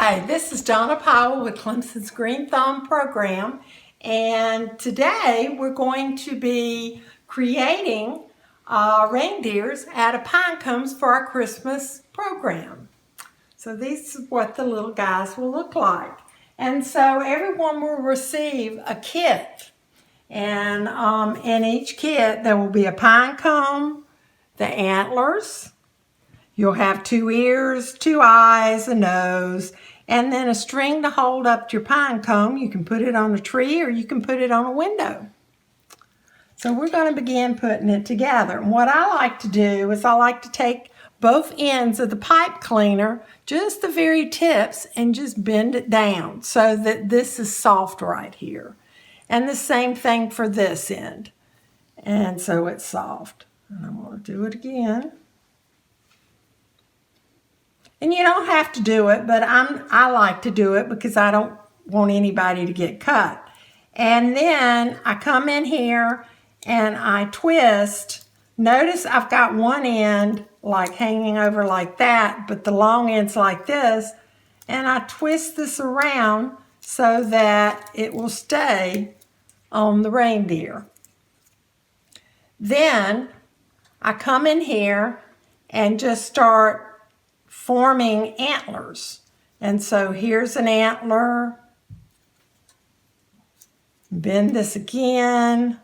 Hi, this is Donna Powell with Clemson's Green Thumb program, and today we're going to be creating reindeers out of pine cones for our Christmas program. So this is what the little guys will look like. And so everyone will receive a kit, and in each kit there will be a pine cone, the antlers. You'll have 2 ears, 2 eyes, a nose, and then a string to hold up your pine cone. You can put it on a tree or you can put it on a window. So we're going to begin putting it together. And what I like to do is I like to take both ends of the pipe cleaner, just the very tips, and just bend it down so that this is soft right here. And the same thing for this end. And so it's soft. And I'm going to do it again. And you don't have to do it, but I like to do it because I don't want anybody to get cut. And then I come in here and I twist. Notice I've got one end like hanging over like that, but the long end's like this. And I twist this around so that it will stay on the reindeer. Then I come in here and just start forming antlers. And so here's an antler. Bend this again.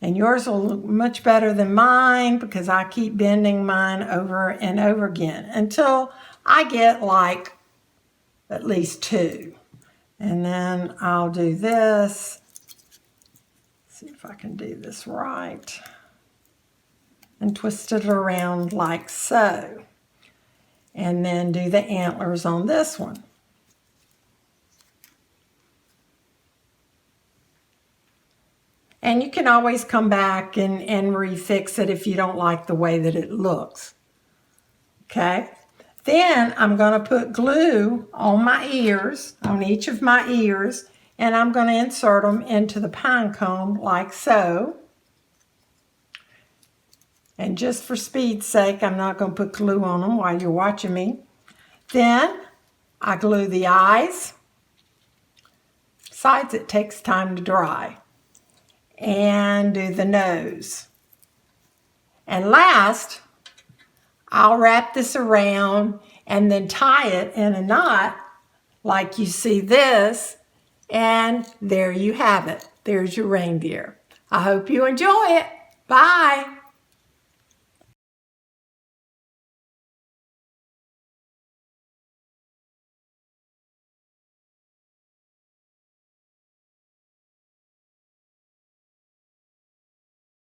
And yours will look much better than mine because I keep bending mine over and over again until I get like at least 2. And then I'll do this. See if I can do this right. And twist it around like so. And then do the antlers on this one. And you can always come back and refix it if you don't like the way that it looks. Okay? Then I'm going to put glue on my ears, on each of my ears, and I'm going to insert them into the pine cone like so. And just for speed's sake, I'm not going to put glue on them while you're watching me. Then I glue the eyes. Besides, it takes time to dry. And do the nose. And last, I'll wrap this around and then tie it in a knot like you see this. And there you have it. There's your reindeer. I hope you enjoy it. Bye.